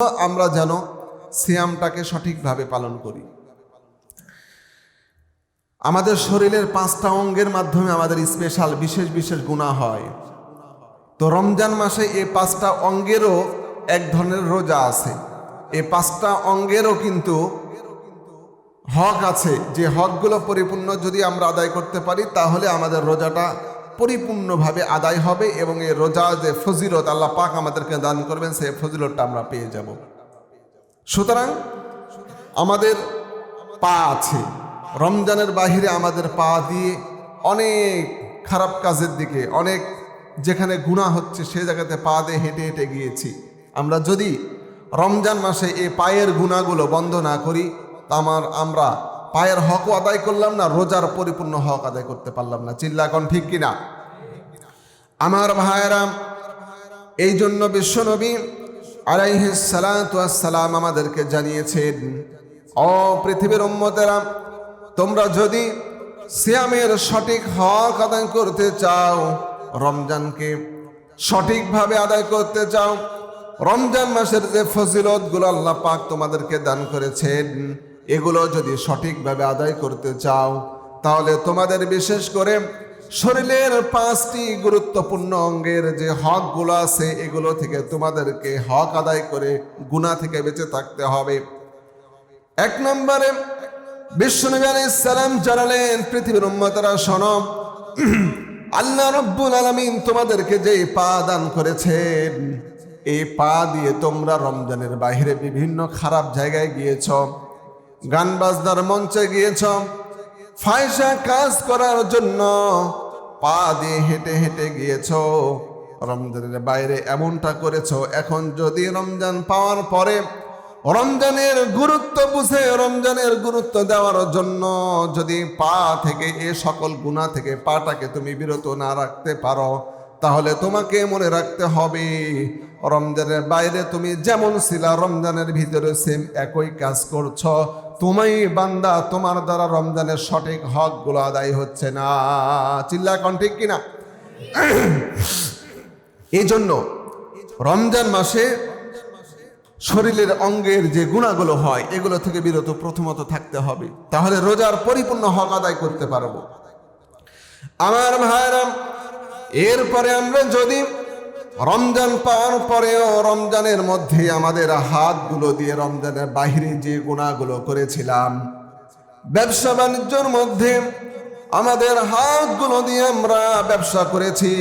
আমরা যেন সিয়ামটাকে সঠিকভাবে পালন করি। আমাদের শরীরের 5টা অঙ্গের মাধ্যমে আমাদের স্পেশাল বিশেষ বিশেষ গুনাহ হয়। তো রমজান মাসে এই 5টা অঙ্গেরও এক ধরনের রোজা আছে। এই 5টা অঙ্গেরও কিন্তু হক আছে, যে হকগুলো পরিপূর্ণ যদি আমরা আদায় করতে পারি তাহলে আমাদের রোজাটা পরিপূর্ণভাবে আদায় হবে এবং এই রোজা যে ফজিলত আল্লাহ পাক আমাদেরকে দান করবেন সেই ফজিলতটা আমরা পেয়ে যাব। সুতরাং আমাদের পা আছে, রমজানের বাহিরে আমাদের পা দিয়ে অনেক খারাপ কাজের দিকে, অনেক যেখানে গুনাহ হচ্ছে সে জায়গাতে পা দিয়ে হেঁটে হেঁটে গিয়েছি। আমরা যদি রমজান মাসে এই পায়ের গুনাহগুলো বন্ধ না করি আমরা পায়ের হকও আদায় করলাম না, রোজার পরিপূর্ণ হক আদায় করতে পারলাম না। চিল্লা এখন ঠিক কিনা? আমার ভাইয়েরা, এই জন্য বিশ্বনবী আলাইহিস সালাতু ওয়াস সালাম আমাদেরকে জানিয়েছেন, ও পৃথিবীর উম্মতেরা, তোমরা যদি সিয়ামের সঠিক হক আদায় করতে চাও, রমজানকে সঠিকভাবে আদায় করতে চাও, রমজান মাসের যে ফজিলতগুলো আল্লাহ পাক তোমাদেরকে দান করেছেন এগুলো যদি সঠিকভাবে আদায় করতে চাও, তাহলে তোমাদের বিশেষ করে শরীরের 5টি গুরুত্বপূর্ণ অঙ্গের যে হকগুলো আছে এগুলো থেকে তোমাদেরকে হক আদায় করে গুনাহ থেকে বেঁচে থাকতে হবে। 1 নম্বরে বিশ্বনবী আলাইহিস সালাম জানালেন, পৃথিবীর উম্মতেরা শোনো, আল্লাহ রাব্বুল আলামিন তোমাদেরকে যে পা দান করেছেন, এই পা দিয়ে তোমরা রমজানের বাইরে বিভিন্ন খারাপ জায়গায় গিয়েছ, গান বাজনার মঞ্চে গিয়েছ, ফায়সা কাজ করার জন্য পা দিয়ে হেঁটে হেঁটে গিয়েছ, রমজানের বাইরে এমনটা করেছ। এখন যদি রমজান পাওয়ার পরে রমজানের গুরুত্ব বুঝে রমজানের গুরুত্ব দেওয়ার জন্য যদি পা থেকে এ সকল গুনাহ থেকে পাটাকে তুমি বিরত না রাখতে পারো, তাহলে তোমাকে মনে রাখতে হবে রমজানের বাইরে তুমি যেমন ছিলা রমজানের ভিতরে সেম একই কাজ করছো। তুমি বান্দা, তোমার দ্বারা রমজানের সঠিক হকগুলো আদায় হচ্ছে না। চিল্লা কোন ঠিক কিনা? এই জন্য রমজান মাসে শরীরের অঙ্গের যে গুণাগুলো হয় এগুলো থেকে বিরত প্রথমত থাকতে হবে, তাহলে রোজার পরিপূর্ণ হক আদায় করতে পারবো। আমার ভাইরা, এরপরে আমরা যদি রমজান পাওয়ার পরেও রমজানের মধ্যে আমাদের হাতগুলো দিয়ে রমজানের বাহিরে যে গুনাহগুলো করেছিলাম, ব্যবসা বাণিজ্যের মধ্যে আমাদের হাতগুলো দিয়ে আমরা ব্যবসা করেছি,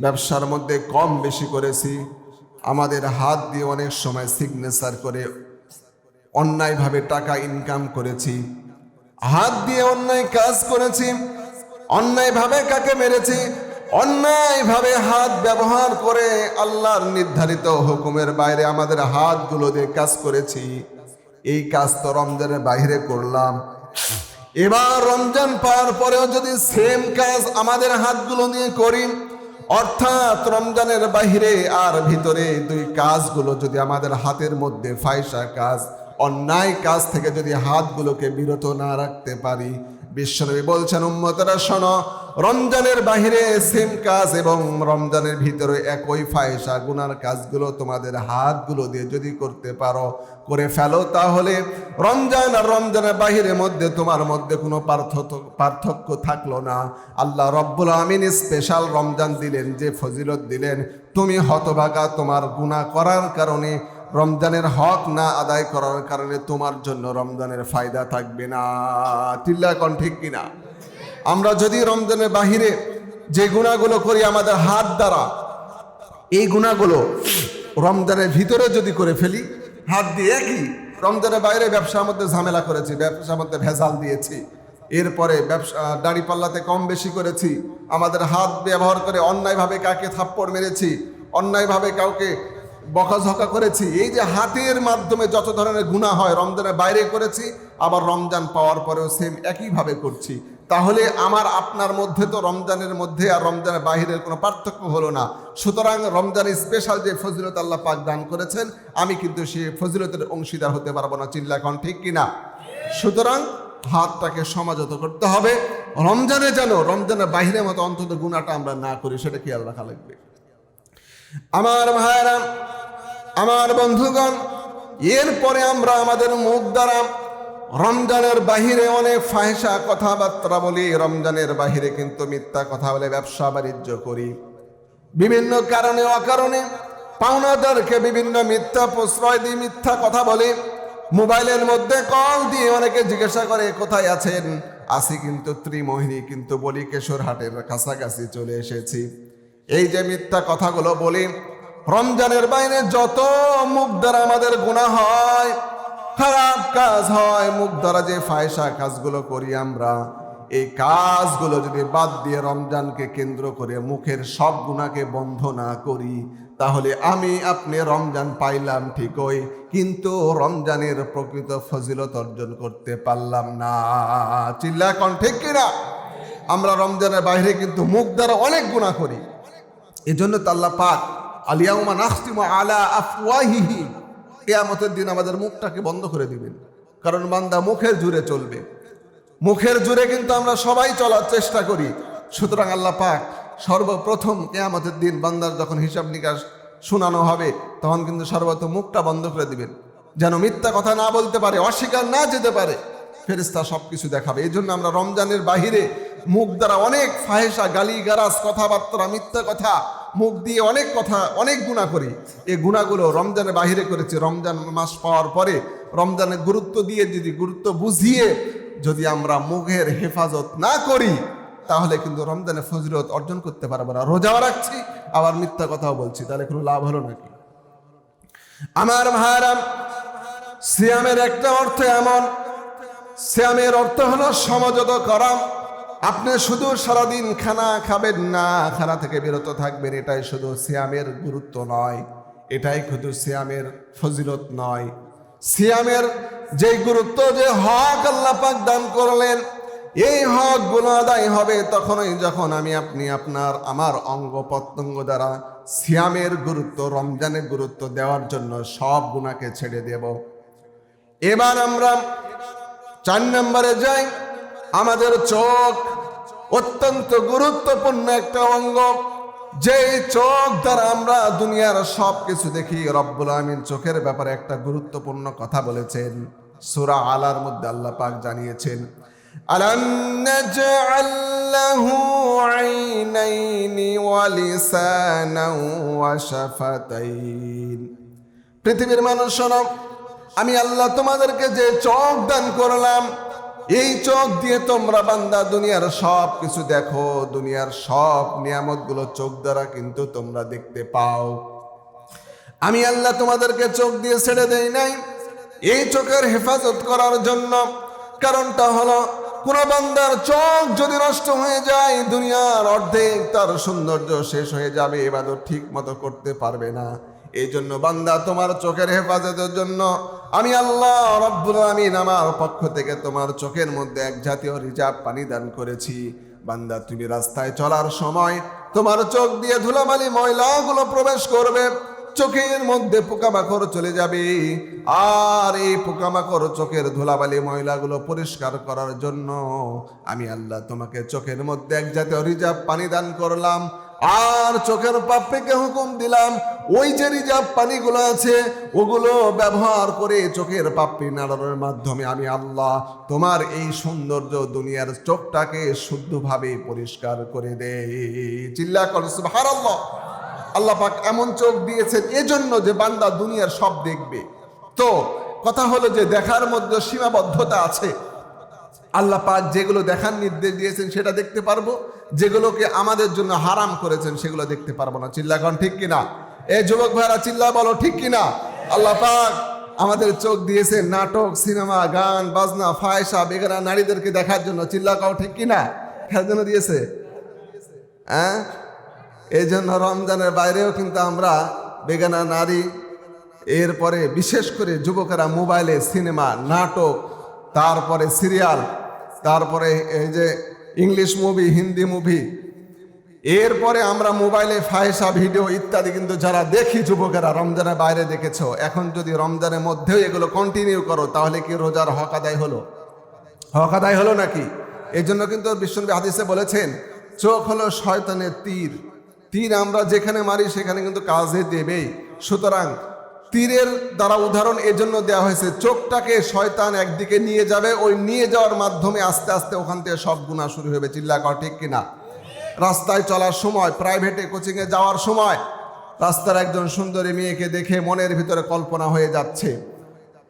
ব্যবসার মধ্যে কম বেশি করেছি, আমাদের হাত দিয়ে অনেক সময় সিগনেচার করে অন্যায়ভাবে টাকা ইনকাম করেছি, হাত দিয়ে অন্যায় কাজ করেছি, অন্যায়ভাবে কাকে মেরেছি, অন্যায়ভাবে হাত ব্যবহার করে আল্লাহর নির্ধারিত হুকুমের বাইরে আমাদের হাতগুলো দিয়ে কাজ করেছি। এই কাজ তো রমজানের বাইরে করলাম, এবার রমজান পাওয়ার পরেও যদি সেম কাজ আমাদের হাতগুলো দিয়ে করি, অর্থাৎ রমজানের বাহিরে আর ভিতরে দুই কাজগুলো যদি আমাদের হাতের মধ্যে ফায়সা কাজ, অন্যায় কাজ থেকে যদি হাতগুলোকে বিরত না রাখতে পারি, বিশ্বনবী বলছেন, উম্মতেরা শোনো, রমজানের বাহিরে সেম কাজ এবং রমজানের ভিতরে একই ফায়সা গুনার কাজগুলো তোমাদের হাতগুলো দিয়ে যদি করতে পারো, করে ফেলো, তাহলে রমজান আর রমজানের বাহিরের মধ্যে তোমার মধ্যে কোনো পার্থক্য থাকলো না। আল্লাহ রব্বুল আমিন স্পেশাল রমজান দিলেন, যে ফজিলত দিলেন, তুমি হতভাগা, তোমার গুনাহ করার কারণে, রমজানের হক না আদায় করার কারণে তোমার জন্য রমজানের ফায়দা থাকবে না। চিল্লা কোন ঠিক কিনা? আমরা যদি রমজানের বাহিরে যে গুনাহগুলো করি আমাদের হাত দ্বারা, এই গুনাহগুলো রমজানের ভিতরে যদি করে ফেলি হাত দিয়ে, একই রমজানের বাইরে ব্যবসার মধ্যে ঝামেলা করেছি, ব্যবসার মধ্যে ভেজাল দিয়েছি, এরপরে ব্যবসা দাড়ি পাল্লাতে কম বেশি করেছি, আমাদের হাত ব্যবহার করে অন্যায়ভাবে কাকে থাপ্পড় মেরেছি, অন্যায়ভাবে কাউকে বকাঝকা করেছি, এই যে হাতের মাধ্যমে যত ধরনের গুনাহ হয় রমজানের বাইরে করেছি, আবার রমজান পাওয়ার পরেও সেম একইভাবে করছি, তাহলে আমার আপনার মধ্যে তো রমজানের মধ্যে আর রমজানের বাহিরের কোনো পার্থক্য হলো না। সুতরাং রমজানের স্পেশাল যে ফজিলত আল্লাহ পাক দান করেছেন, আমি কিন্তু সেই ফজিলতের অংশীদার হতে পারবো না। চিল্লা এখন ঠিক কিনা? সুতরাং হাতটাকে সমাজত করতে হবে, রমজানে যেন রমজানের বাহিরের মতো অন্তত গুনাহটা আমরা না করি, সেটা খেয়াল রাখা লাগবে। আমার ভাইয়েরা, আমার বন্ধুগণ, এরপরে আমরা আমাদের মুখ দ্বারা রমজানের বাহিরে অনেক ফাহিশা কথাবার্তা বলি, রমজানের বাহিরে কিন্তু মিথ্যা কথা বলে ব্যবসা বাণিজ্য করি, বিভিন্ন কারণে অকারণে পাওনাদারকে বিভিন্ন মিথ্যা প্রশ্রয় দিয়ে মিথ্যা কথা বলে, মোবাইলের মধ্যে কল দিয়ে অনেকে জিজ্ঞাসা করে কোথায় আছেন, আসি কিন্তু ত্রিমোহিনী, কিন্তু বলি কেশরহাটের কাছাকাছি চলে এসেছি। এই যে মিথ্যা কথাগুলো বলি, রমজানের বাইরে যত মুখ দ্বারা আমাদের গুনাহ হয়, খারাপ কাজ হয়, মুখ দ্বারা যে ফায়সা কাজগুলো করি আমরা, এই কাজগুলো যদি বাদ দিয়ে রমজানকে কেন্দ্র করে মুখের সব গুনাহকে বন্ধ না করি, তাহলে আমি আপনি রমজান পাইলাম ঠিকই, কিন্তু রমজানের প্রকৃত ফজিলত অর্জন করতে পারলাম না। চিল্লা কোন ঠিক কিনা? আমরা রমজানের বাইরে কিন্তু মুখ দ্বারা অনেক গুনাহ করি। এজন্য তো আল্লাহ পাক আলিয়াউমা নাখতিমু আলা আফওয়াহিহিম, কিয়ামতের দিন আমাদের মুখটাকে বন্ধ করে দিবেন, কারণ বান্দা মুখের জুরে চলবে। মুখের জুরে কিন্তু আমরা সবাই চলার চেষ্টা করি। সুতরাং আল্লাহ পাক সর্বপ্রথম কিয়ামতের দিন বান্দার যখন হিসাব নিকাশ শোনানো হবে, তখন কিন্তু সর্বপ্রথম মুখটা বন্ধ করে দিবেন, যেন মিথ্যা কথা না বলতে পারে, অস্বীকার না যেতে পারে। ফেরেশতা সবকিছু দেখাবে। এই জন্য আমরা রমজানের বাহিরে মুখ দ্বারা অনেক ফাহেসা, গালি গালাজ, কথাবার্তা, মিথ্যা কথা, মুখ দিয়ে অনেক কথা, অনেক গুনাহ করি। এই গুনাহগুলো রমজানের বাহিরে করেছি। রমজান মাস পাওয়ার পরে রমজানের গুরুত্ব দিয়ে, যদি গুরুত্ব বুঝিয়ে যদি আমরা মুখের হেফাজত না করি, তাহলে কিন্তু রমজানের ফজিলত অর্জন করতে পারবো না। রোজাও রাখছি, আবার মিথ্যা কথাও বলছি, তাহলে কোনো লাভ হলো নাকি? আমার ভাইরা, সিয়ামের একটা অর্থ এমন, সিয়ামের অর্থ হলো সমঝোত করা। আপনি শুধু সারাদিন খানা খাবেন না, খানা থেকে বিরত থাকবেন, এটাই শুধু সিয়ামের গুরুত্ব নয়, এটাই শুধু সিয়ামের ফজিলত নয়। সিয়ামের যে গুরুত্ব, যে হক আল্লাহ পাক দান করলেন, এই হক গুলো আদায় হবে তখনই যখন আমি আপনি আমার অঙ্গ প্রত্যঙ্গ দ্বারা সিয়ামের গুরুত্ব, রমজানের গুরুত্ব দেওয়ার জন্য সব গুনাহকে ছেড়ে দেব। এবার আমরা 4 নম্বরে যাই। আমাদের চোখ অত্যন্ত গুরুত্বপূর্ণ একটা অঙ্গ, যে চোখ দ্বারা আমরা দুনিয়ার সব কিছু দেখি। রব্বুল আমিন চোখের ব্যাপারে একটা গুরুত্বপূর্ণ কথা বলেছেন। সূরা আলার মধ্যে আল্লাহ পাক জানিয়েছেন, আলাম নাজআল লাহু আইনাইনি ওয়া লিসানান ওয়া শাফাতাইন। পৃথিবীর মানুষ শোনো, আমি আল্লাহ তোমাদেরকে যে চোখ দান করলাম, এই চোখ দিয়ে তোমরা বান্দা দুনিয়ার সব কিছু দেখো, দুনিয়ার সব নিয়ামতগুলো চোখ দ্বারা কিন্তু তোমরা দেখতে পাও। আমি আল্লাহ তোমাদেরকে চোখ দিয়ে ছেড়ে দেই নাই এই চোখের হেফাজত করার জন্য। কারণটা হলো, কোন বান্দার চোখ যদি নষ্ট হয়ে যায়, দুনিয়ার অর্ধেক তার সৌন্দর্য শেষ হয়ে যাবে, ইবাদত ঠিক মতো করতে পারবে না। এই জন্য বান্দা, তোমার চোখের হেফাজতের জন্য আমি আল্লাহ রব্বুল আমিন আমার পক্ষ থেকে তোমার চোখের মধ্যে এক জাতীয় রিজার্ভ পানি দান করেছি। বান্দা, তুমি রাস্তায় চলার সময় তোমার চোখ দিয়ে ধুলাবালি ময়লাগুলো প্রবেশ করবে, চোখের মধ্যে পোকামাকড় চলে যাবে, আর এই পোকামাকড় চোখের ধুলাবালি ময়লাগুলো পরিষ্কার করার জন্য আমি আল্লাহ তোমাকে চোখের মধ্যে এক জাতীয় রিজার্ভ পানি দান করলাম। আর চোখের পাপ্পিকে হুকুম দিলাম, ওই যে রিজার্ভ পানিগুলো আছে ওগুলো ব্যবহার করে চোখের পাপ্পি নাড়ানোর মাধ্যমে আমি আল্লাহ তোমার এই সৌন্দর্য দুনিয়ার চোখটাকে শুদ্ধভাবে পরিষ্কার করে দেই। চিল্লা করে সুবহানাল্লাহ। আল্লাহ পাক এমন চোখ দিয়েছেন এজন্য যে বান্দা দুনিয়ার সব দেখবে। তো কথা হলো যে দেখার মধ্যে সীমাবদ্ধতা আছে। আল্লাহ পাক যেগুলো দেখার নির্দেশ দিয়েছেন সেটা দেখতে পারবো, যেগুলোকে আমাদের জন্য হারাম করেছেন সেগুলো দেখতে পারবো না। চিল্লা কন ঠিক কিনা? এই যুবক ভাইরা চিল্লা বলো ঠিক কিনা? আল্লাহ পাক আমাদের চোখ দিয়েছেন নাটক, সিনেমা, গান, বাজনা, ফায়সা, বেগানা নারীদেরকে দেখার জন্য। চিল্লা কও ঠিক কিনা? খেয়ার জন্য দিয়েছে। হ্যাঁ, এই জন্য রমজানের বাইরেও কিন্তু আমরা বেগানা নারী, এরপরে বিশেষ করে যুবকেরা মোবাইলে সিনেমা, নাটক, তারপরে সিরিয়াল, তারপরে এই যে ইংলিশ মুভি, হিন্দি মুভি, এরপরে আমরা মোবাইলে ফায়সা ভিডিও ইত্যাদি কিন্তু যারা দেখি যুবকেরা, রমজানের বাইরে দেখেছো, এখন যদি রমজানের মধ্যেও এগুলো কন্টিনিউ করো তাহলে কি রোজার হক আদায় হলো? হক আদায় হলো নাকি? এই জন্য কিন্তু বিশ্বনবী হাদিসে বলেছেন, চোখ হলো শয়তানের তীর। তীর আমরা যেখানে মারি সেখানে কিন্তু কাজে দেবেই। সুতরাং তীরের দ্বারা উদাহরণ এজন্য দেওয়া হয়েছে, চোখটাকে শয়তান একদিকে নিয়ে যাবে, ওই নিয়ে যাওয়ার মাধ্যমে আস্তে আস্তে ওখান থেকে সব গুনাহ শুরু হবে। চিল্লা কর ঠিক কিনা? রাস্তায় চলার সময়, প্রাইভেটে কোচিংয়ে যাওয়ার সময় রাস্তার একজন সুন্দরী মেয়েকে দেখে মনের ভিতরে কল্পনা হয়ে যাচ্ছে,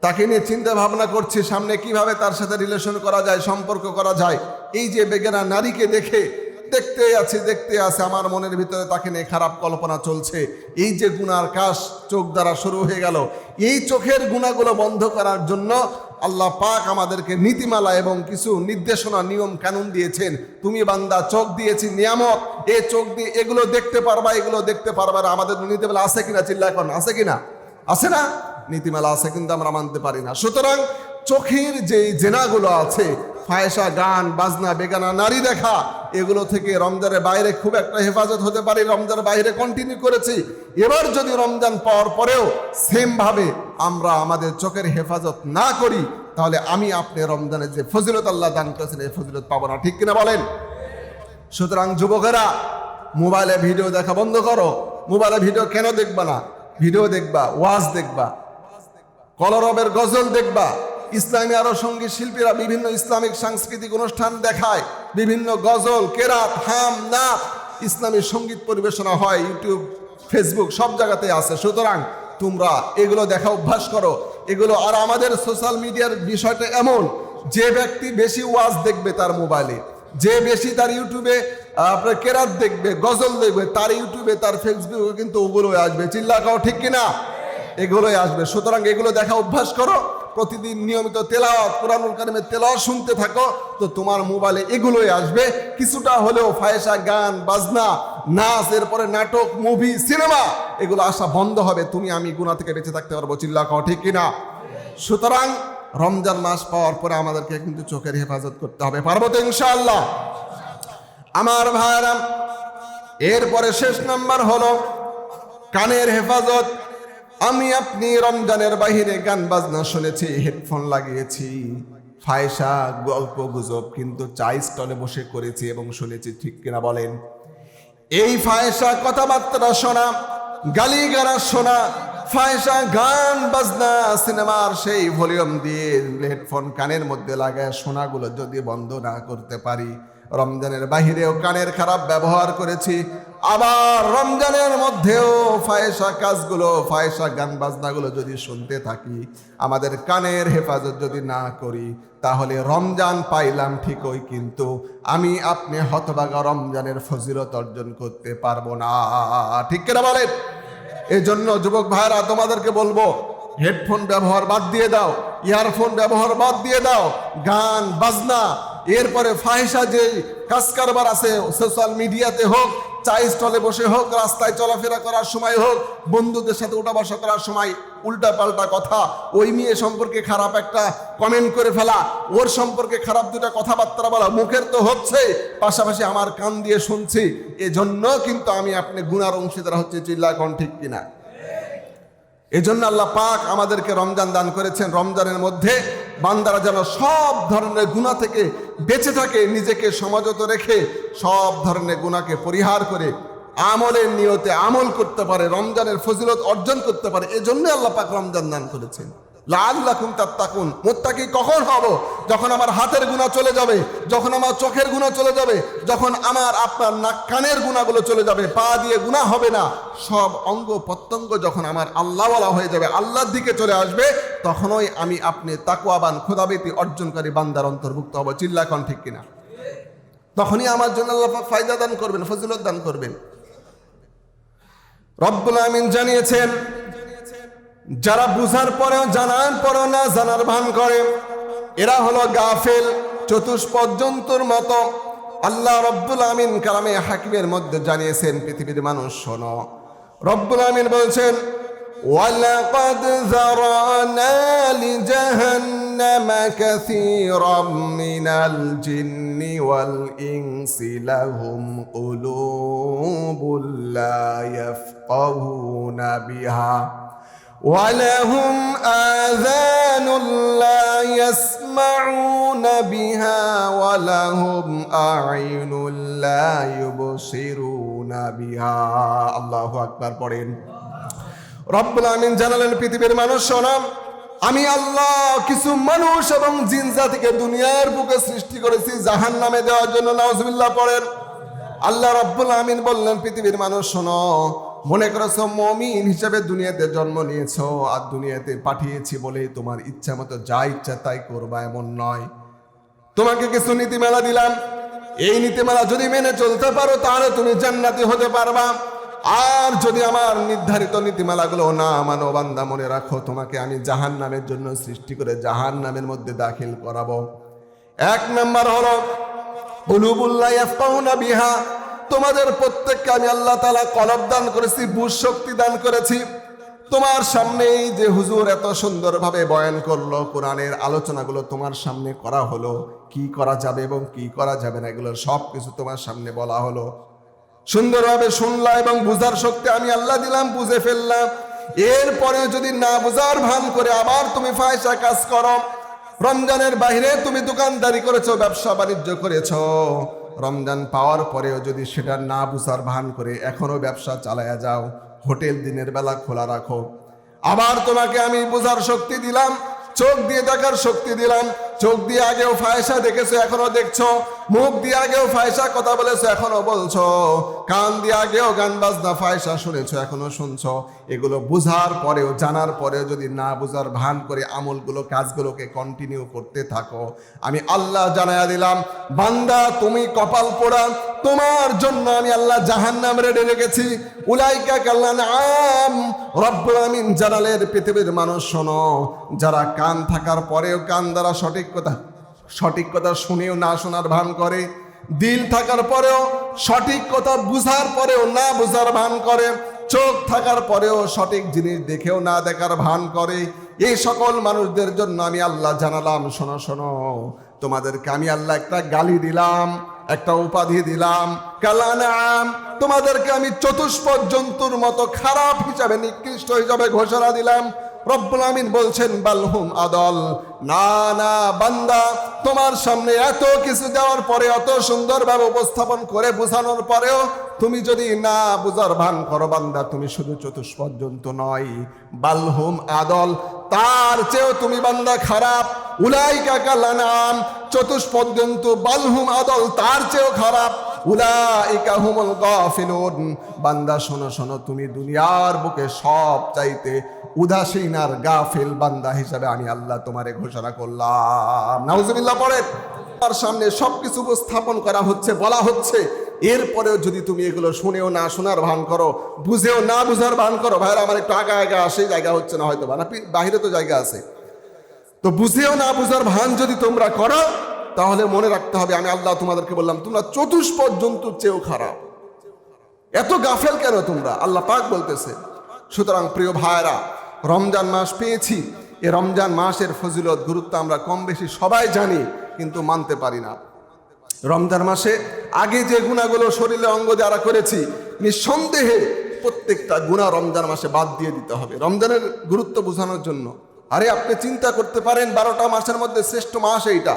তাকে নিয়ে চিন্তা ভাবনা করছি সামনে কিভাবে তার সাথে রিলেশন করা যায়, সম্পর্ক করা যায়। এই যে বেগানা নারীকে দেখে দেখতে আছে, আমার মনের ভিতরে তাকে নিয়ে খারাপ কল্পনা চলছে। এই যে গুনার কাজ চোখ দ্বারা শুরু হয়ে গেল, এই চোখের গুনাহগুলো বন্ধ করার জন্য আল্লাহ পাক আমাদেরকে নীতিমালা এবং কিছু নির্দেশনা, নিয়ম কানুন দিয়েছেন। তুমি বান্দা, চোখ দিয়েছি নিয়ামত, এই চোখ দিয়ে এগুলো দেখতে পারবা, এগুলো দেখতে পারবা না। আমাদের নীতিমালা আছে কিনা? চিল্লা এখন আছে কিনা? আছে না? নীতিমালা আছে, কিন্তু আমরা মানতে পারি না। সুতরাং চোখের যে জেনাগুলো আছে, ফায়সা, গান বাজনা, বেগানা নারী দেখা, এগুলো থেকে রমজানের বাইরে খুব একটা হেফাজত হতে পারে। রমজানের বাইরে কন্টিনিউ করেছি, এবার যদি রমজান পাওয়ার পরেও সেম ভাবে আমরা আমাদের চোখের হেফাজত না করি, তাহলে আমি আপনি রমজানের যে ফজিলত আল্লাহ দান করেছেন, এই ফজিলত পাবো না। ঠিক কিনা বলেন? সুতরাং যুবকেরা, মোবাইলে ভিডিও দেখা বন্ধ করো। মোবাইলে ভিডিও কেন দেখবা না? ভিডিও দেখবা, ওয়াজ দেখবা, কলরবের গজল দেখবা, ইসলামী আরো সঙ্গীত শিল্পীরা বিভিন্ন ইসলামিক সাংস্কৃতিক অনুষ্ঠান দেখায়, বিভিন্ন গজল, কেরাত, হাম, নাচ, ইসলামী সঙ্গীত পরিবেশনা হয়, ইউটিউব, ফেসবুক সব জায়গাতে আছে। সুতরাং তোমরা এগুলো দেখা অভ্যাস করো এগুলো। আর আমাদের সোশ্যাল মিডিয়ার বিষয়টা এমন, যে ব্যক্তি বেশি ওয়াজ দেখবে তার মোবাইলে, যে বেশি তার ইউটিউবে আপনার কেরাত দেখবে, গজল দেখবে, তার ইউটিউবে, তার ফেসবুকে কিন্তু ওগুলোই আসবে। চিল্লা খাও ঠিক কিনা? এগুলোই আসবে। সুতরাং এগুলো দেখা অভ্যাস করো, প্রতিদিন নিয়মিত তেলাওয়াত, কুরআনুল কারীমের তেলাওয়াত শুনতে থাকো, তো তোমার মোবাইলে এগুলোই আসবে। কিছুটা হলেও ফায়সা, গান বাজনা, নাচ, এরপরে নাটক, মুভি, সিনেমা, এগুলো আসা বন্ধ হবে। তুমি আমি গুনাহ থেকে বেঁচে থাকতে পারবো। চিল্লা খাও ঠিক কিনা? সুতরাং রমজান মাস পাওয়ার পরে আমাদেরকে কিন্তু চোখের হেফাজত করতে হবে। পারবো তো ইনশাআল্লাহ? আমার ভাইরা, এরপরে শেষ নাম্বার হলো কানের হেফাজত। আমি আপনি রমজানের বাহিরে গান বাজনা শুনেছি, হেডফোন লাগিয়েছি, ফায়সা, গল্প গুজব কিন্তু চা স্টলে বসে করেছি এবং শুনেছি। ঠিক কিনা বলেন? এই ফায়সা কথাবার্তা শোনা, গালিগালাজ শোনা, ফায়সা গান বাজনা, সিনেমার সেই ভলিউম দিয়ে হেডফোন কানের মধ্যে লাগায় শোনাগুলো যদি বন্ধ না করতে পারি, রমজানের বাহিরেও কানের খারাপ ব্যবহার করেছি, আবার রমজানের মধ্যেও ফায়সা কাজগুলো, ফায়সা গান বাজনাগুলো যদি শুনতে থাকি, আমাদের কানের হেফাজত যদি না করি, তাহলে রমজান পাইলাম ঠিকই, কিন্তু আমি আপনি হতভাগা রমজানের ফজিলত অর্জন করতে পারবো না। ঠিক কিনা বলেন? এই জন্য যুবক ভাইরা, তোমাদেরকে বলবো, হেডফোন ব্যবহার বাদ দিয়ে দাও, ইয়ারফোন ব্যবহার বাদ দিয়ে দাও। গান বাজনা, এরপরে ফাহিশা যে কাজ কারবার আছে, সোশ্যাল মিডিয়াতে হোক, চা স্টলে বসে হোক, রাস্তায় চলাফেরা করার সময় হোক, বন্ধুদের সাথে উঠা বসা করার সময় উল্টা পাল্টা কথা, ওই মেয়ে সম্পর্কে খারাপ একটা কমেন্ট করে ফেলা, ওর সম্পর্কে খারাপ দুটা কথাবার্তা বলা, মুখের তো হচ্ছে, পাশাপাশি আমার কান দিয়ে শুনছি। এজন্য কিন্তু আমি আপনি গুনার অংশীদার হচ্ছে। চিল্লা কোন ঠিক কিনা? এজন্য আল্লাহ পাক আমাদেরকে রমজান দান করেছেন। রমজানের মধ্যে বান্দারা যেন সব ধরনের গুনাহ থেকে বেঁচে থাকে, নিজেকে সমাজত রেখে সব ধরনের গুনাহকে পরিহার করে আমলের নিয়তে আমল করতে পারে, রমজানের ফজিলত অর্জন করতে পারে। এজন্য আল্লাহ পাক রমজান দান করেছেন। লাআল্লাকুম তাত্তাকুন। মুত্তাকি কখন হব? যখন আমার হাতের গুনাহ চলে যাবে, যখন আমার চোখের গুনাহ চলে যাবে, যখন আমার আপনার নাক কানের গুনাহগুলো চলে যাবে, পা দিয়ে গুনাহ হবে না, সব অঙ্গ প্রত্যঙ্গ যখন আমার আল্লাহওয়ালা হয়ে যাবে, আল্লাহর দিকে চলে আসবে, তখনই আমি আপনি তাকওয়াবান, খোদাভীতি অর্জনকারী বান্দার অন্তর্ভুক্ত হব। চিল্লা কোন ঠিক কিনা? তখনই আমার জন্য আল্লাহ পাক ফায়দা দান করবেন, ফজিলত দান করবেন। রব্বুল আমিন জানিয়েছেন, যারা বুঝার পরেও জানার পরেও না জানার ভান করে, এরা হলো গাফেল, চতুষ্পদ জন্তুর মতো। আল্লাহ রব্বুল আমিন কালামে হাকিমের মধ্যে জানিয়েছেন, পৃথিবীর মানুষ শোনো, রব্বুল আমিন বলছেন, ওয়ালাকাদ যারানা লিজাহান্নামা কাসীরাম মিনাল জিন্নি ওয়াল ইনসি লাহুম কুলুবুল লা ইয়াফকাহুনা বিহা ওয়ালাহুম আযানুন লা ইয়াসমাউনা বিহা ওয়ালাহুম আ'ইনুন লা ইউবসিরুনা বিহা। আল্লাহু আকবার পড়েন। রব্বুল আমিন জানালেন, পৃথিবীর মানুষ শোনো, আমি আল্লাহ কিছু মানুষ এবং জিন জাতিকে দুনিয়ার বুকে সৃষ্টি করেছি জাহান্নামে দেওয়ার জন্য। নাউজুবিল্লাহ পড়েন। আল্লাহ রব্বুল আমিন বললেন, পৃথিবীর মানুষ শোনো, মনে করেছো মুমিন হিসেবে দুনিয়াতে জন্ম নিয়েছো আর দুনিয়াতে পাঠিয়েছি বলে তোমার ইচ্ছা মতো যা ইচ্ছা তাই করবা এমন নয়। তোমাকে কিছু নীতিমালা দিলাম, এই নীতিমালা যদি মেনে চলতে পারো তাহলে তুমি জান্নাতি হতে পারবা। আর যদি আমার নির্ধারিত নীতিমালাগুলো না মানো, বান্দা মনে রাখো তোমাকে আমি জাহান্নামের জন্য সৃষ্টি করে জাহান্নামের মধ্যে দাখিল করাবো। এক নাম্বার হলো কুলুবুল্লাহ ইয়াফকাহুনা বিহা, তোমাদের প্রত্যেককে আমি আল্লাহ তাআলা কলব দান করেছি, বুঝ শক্তি দান করেছি। তোমার সামনেই যে হুজুর এত সুন্দরভাবে বয়ান করলো, কোরআনের আলোচনাগুলো তোমার সামনে করা হলো, কি করা যাবে এবং কি করা যাবে না এগুলো সব কিছু তোমার সামনে বলা হলো। সুন্দরভাবে শুনলা এবং বুঝার শক্তি আমি আল্লাহ দিলাম, বুঝে ফেললাম। এরপরে যদি না বুঝার ভান করে আবার তুমি ফায়সা কাজ করো, রমজানের বাইরে তুমি দোকানদারি করেছো, ব্যবসা বাণিজ্য করেছো, রমজান পাওয়ার পরেও যদি সেটা না বুঝার ভান করে এখনো ব্যবসা চালায়া যাও, হোটেল দিনের বেলা খোলা রাখো, আবার তোমাকে আমি বুঝার শক্তি দিলাম, চোখ দিয়ে দেখার শক্তি দিলাম, চোখ দিয়ে আগেও ফায়সা দেখেছো এখনো দেখছো, মুখ দিয়ে আগেও ফায়সা কথা বলেছো এখনো বলছো, কান দিয়ে আগেও গান বাজনা ফায়সা শুনেছো এখনো শুনছো। এগুলো বুঝার পরেও জানার পরেও যদি না বুঝার ভান করে আমলগুলো কাজগুলোকে কন্টিনিউ করতে থাকো, আমি আল্লাহ জানায়া দিলাম, বান্দা তুমি কপাল পোড়া, তোমার জন্য আমি আল্লাহ জাহান্নাম রেডি রেখেছি। উলাইকা কাল্লানআম, রব্বুল আমিন জানালেন, পৃথিবীর মানুষ শোনো, যারা কান থাকার পরেও কান দ্বারা সঠিক কথা শুনেও না শোনার ভান করে, দিল থাকার পরেও সঠিক কথা বুঝার পরেও না বুঝার ভান করে, চোখ থাকার পরেও সঠিক জিনিস দেখেও না দেখার ভান করে, এই সকল মানুষদের জন্য আমি আল্লাহ জানালাম, শোনো শোনো, তোমাদেরকে আমি আল্লাহ একটা গালি দিলাম, একটা উপাধি দিলাম, কালানাম, তোমাদেরকে আমি চতুষ্পদ জন্তুর মতো খারাপ হিসাবে, নিকৃষ্ট হিসাবে ঘোষণা দিলাম। রব্বুল আমিন বলছেন, বালহুম আদল, না না বান্দা, তোমার সামনে এত কিছু দেওয়ার পরে, এত সুন্দরভাবে উপস্থাপন করে বোঝানোর পরেও তুমি যদি না বুঝার ভান করো, বান্দা তুমি শুধু চতুষ্পদ জন্তু নয়, বালহুম আদল, তার চেয়েও তুমি বান্দা খারাপ। উলাইকা কালানাম, চতুষ্পদ জন্তু, বালহুম আদল, তার চেয়েও খারাপ। উলাইকা হুমুল গাফিলুন, বান্দা শোনো শোনো, তুমি দুনিয়ার বুকে সব চাইতে উদাসীন আর গাফিল বান্দা হিসাবে আমি আল্লাহ তোমারে ঘোষণা করলাম। নাউজুবিল্লাহ পড়েন। তার সামনে সবকিছু উপস্থাপন করা হচ্ছে, বলা হচ্ছে, এরপরেও যদি তুমি এগুলো শুনেও না শোনার ভান করো, বুঝেও না বুঝার ভান করো, ভাইরা আমার একটু আগা আসে, জায়গা হচ্ছে না হয়তো বা না, বাহিরে তো জায়গা আছে, তো বুঝেও না বুঝার ভান যদি তোমরা করো, তাহলে মনে রাখতে হবে আমি আল্লাহ তোমাদেরকে বললাম তোমরা চতুষ্পদ জন্তুর চেয়েও খারাপ। এত গাফেল কেন তোমরা, আল্লাহ পাক বলতেছে। সুতরাং প্রিয় ভাইরা, রমজান মাস পেয়েছি, এ রমজান মাসের ফজিলত গুরুত্ব আমরা কম বেশি সবাই জানি, কিন্তু মানতে পারি না। রমজান মাসে আগে যে গুণাগুলো শরীরে অঙ্গ দ্বারা করেছি, নিঃসন্দেহে প্রত্যেকটা গুণা রমজান মাসে বাদ দিয়ে দিতে হবে রমজানের গুরুত্ব বোঝানোর জন্য। আরে আপনি চিন্তা করতে পারেন, 12টা মাসের মধ্যে শ্রেষ্ঠ মাস এইটা।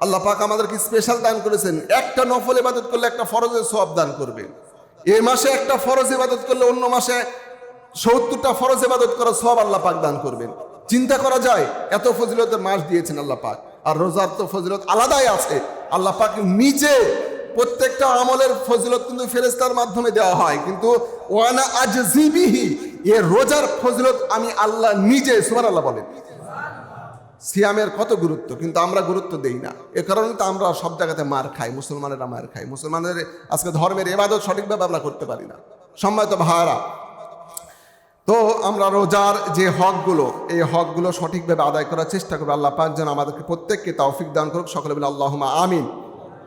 আল্লাহ পাক আমাদেরকে স্পেশাল দান করেছেন, একটা নফল ইবাদত করলে একটা ফরজের সওয়াব দান করবেন। এই মাসে একটা ফরজ ইবাদত করলে অন্য মাসে 70টা ফরজ ইবাদত করার সওয়াব আল্লাহ পাক দান করবেন। চিন্তা করা যায়, এত ফজিলতের মাস দিয়েছেন আল্লাহ পাক। আর রোজার তো ফজিলত আলাদাই আছে, আল্লাহ পাক নিজে প্রত্যেকটা আমলের ফজিলত কিন্তু ফেরেশতার মাধ্যমে দেওয়া হয়, কিন্তু ওয়ানা আজজিবিহি, এ রোজার ফজিলত আমি আল্লাহ নিজে, সুবহানাল্লাহ বলেন। সিয়ামের কত গুরুত্ব, কিন্তু আমরা গুরুত্ব দেই না। এ কারণে তো আমরা সব জায়গাতে মার খাই, মুসলমানেরা মার খাই, মুসলমানের আজকে ধর্মের ইবাদত সঠিকভাবে আমরা করতে পারি না। সম্মানিত ভাইরা, তো আমরা রোজার যে হকগুলো, এই হকগুলো সঠিকভাবে আদায় করার চেষ্টা করবো। আল্লাহ পাক যেন আমাদেরকে প্রত্যেককে তৌফিক দান করুক। সকলে বলে আল্লাহুম্মা আমিন।